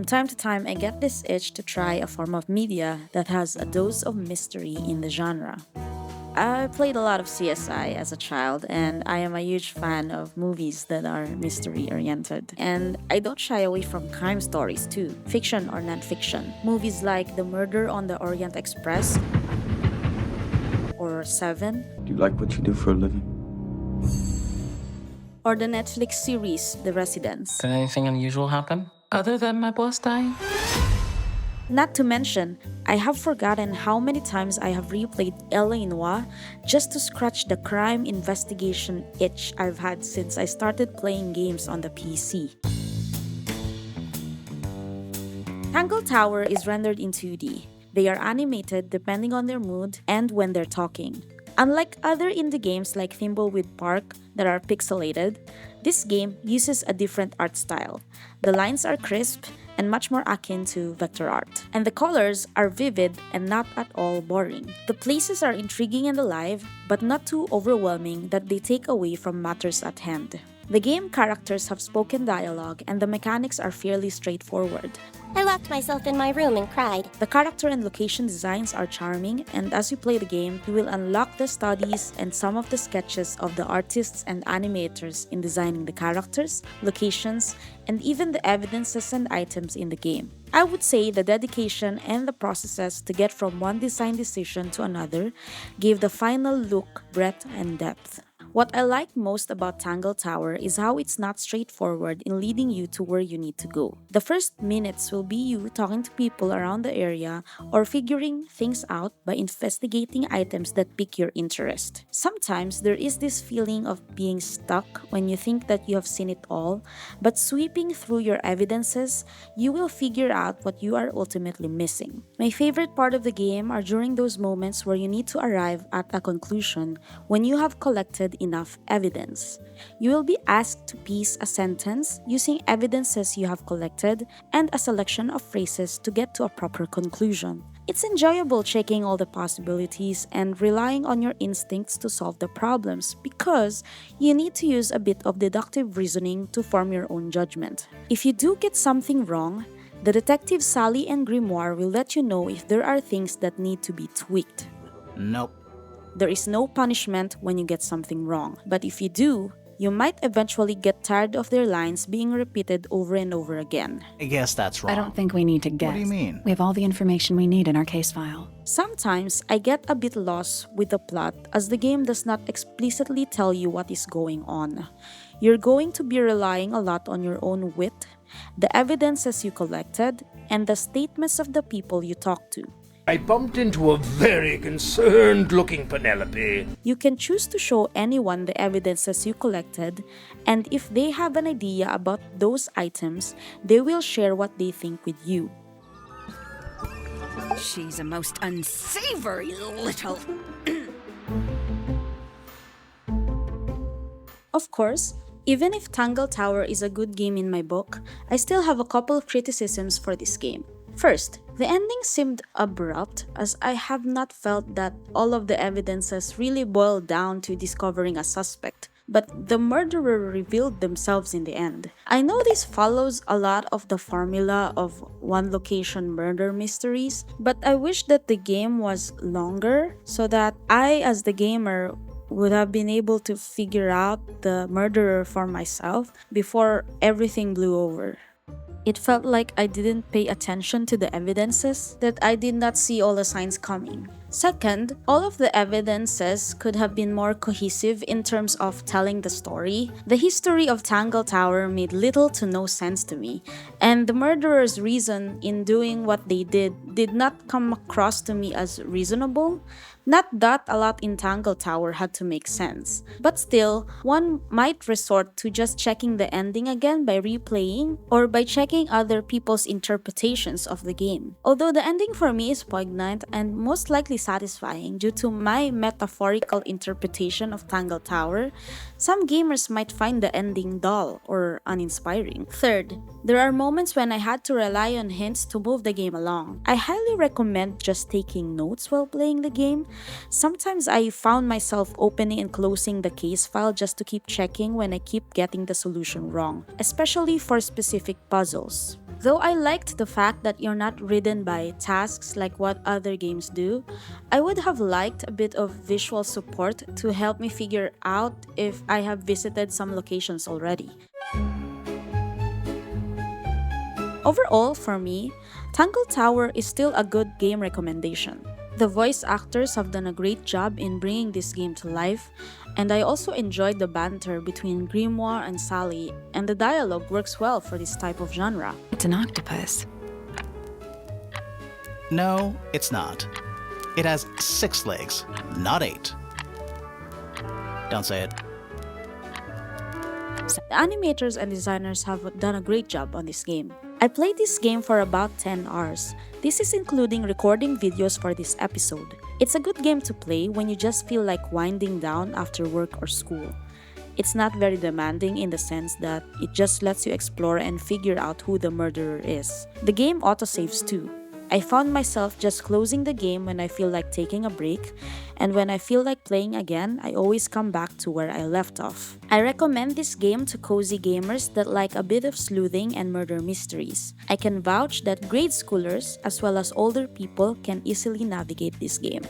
From time to time, I get this itch to try a form of media that has a dose of mystery in the genre. I played a lot of CSI as a child, and I am a huge fan of movies that are mystery oriented. And I don't shy away from crime stories too, fiction or non fiction. Movies like The Murder on the Orient Express or Seven, Do you like what you do for a living? or the Netflix series The Residents. Did anything unusual happen? Other than my boss dying? Not to mention, I have forgotten how many times I have replayed LA Noire just to scratch the crime investigation itch I've had since I started playing games on the PC. Tangle Tower is rendered in 2D. They are animated depending on their mood and when they're talking. Unlike other indie games like Thimbleweed Park that are pixelated, this game uses a different art style. The lines are crisp and much more akin to vector art. And the colors are vivid and not at all boring. The places are intriguing and alive, but not too overwhelming that they take away from matters at hand. The game characters have spoken dialogue and the mechanics are fairly straightforward. I locked myself in my room and cried. The character and location designs are charming, and as you play the game, you will unlock the studies and some of the sketches of the artists and animators in designing the characters, locations, and even the evidences and items in the game. I would say the dedication and the processes to get from one design decision to another gave the final look breadth and depth. What I like most about Tangle Tower is how it's not straightforward in leading you to where you need to go. The first minutes will be you talking to people around the area or figuring things out by investigating items that pique your interest. Sometimes there is this feeling of being stuck when you think that you have seen it all, but sweeping through your evidences, you will figure out what you are ultimately missing. My favorite part of the game are during those moments where you need to arrive at a conclusion when you have collected enough evidence. You will be asked to piece a sentence using evidences you have collected and a selection of phrases to get to a proper conclusion. It's enjoyable checking all the possibilities and relying on your instincts to solve the problems because you need to use a bit of deductive reasoning to form your own judgment. If you do get something wrong, the detectives Sally and Grimoire will let you know if there are things that need to be tweaked. Nope. There is no punishment when you get something wrong, but if you do, you might eventually get tired of their lines being repeated over and over again. I guess that's wrong. I don't think we need to guess. What do you mean? We have all the information we need in our case file. Sometimes I get a bit lost with the plot as the game does not explicitly tell you what is going on. You're going to be relying a lot on your own wit, the evidences you collected, and the statements of the people you talk to. I bumped into a very concerned-looking Penelope. You can choose to show anyone the evidences you collected, and if they have an idea about those items, they will share what they think with you. She's a most unsavory little... Of course, even if Tangle Tower is a good game in my book, I still have a couple of criticisms for this game. First, the ending seemed abrupt as I have not felt that all of the evidences really boiled down to discovering a suspect, but the murderer revealed themselves in the end. I know this follows a lot of the formula of one location murder mysteries, but I wish that the game was longer so that I, as the gamer, would have been able to figure out the murderer for myself before everything blew over. It felt like I didn't pay attention to the evidences, that I did not see all the signs coming. Second, all of the evidences could have been more cohesive in terms of telling the story. The history of Tangle Tower made little to no sense to me, and the murderer's reason in doing what they did not come across to me as reasonable. Not that a lot in Tangle Tower had to make sense, but still, one might resort to just checking the ending again by replaying or by checking other people's interpretations of the game. Although the ending for me is poignant and most likely satisfying due to my metaphorical interpretation of Tangle Tower, some gamers might find the ending dull or uninspiring. Third, there are moments when I had to rely on hints to move the game along. I highly recommend just taking notes while playing the game, Sometimes I found myself opening and closing the case file just to keep checking when I keep getting the solution wrong, especially for specific puzzles. Though I liked the fact that you're not ridden by tasks like what other games do, I would have liked a bit of visual support to help me figure out if I have visited some locations already. Overall, for me, Tangle Tower is still a good game recommendation. The voice actors have done a great job in bringing this game to life, and I also enjoyed the banter between Grimoire and Sally, and the dialogue works well for this type of genre. It's an octopus. No, it's not. It has 6 legs, not 8. Don't say it. The animators and designers have done a great job on this game. I played this game for about 10 hours. This is including recording videos for this episode. It's a good game to play when you just feel like winding down after work or school. It's not very demanding in the sense that it just lets you explore and figure out who the murderer is. The game autosaves too. I found myself just closing the game when I feel like taking a break, and when I feel like playing again, I always come back to where I left off. I recommend this game to cozy gamers that like a bit of sleuthing and murder mysteries. I can vouch that grade schoolers as well as older people can easily navigate this game.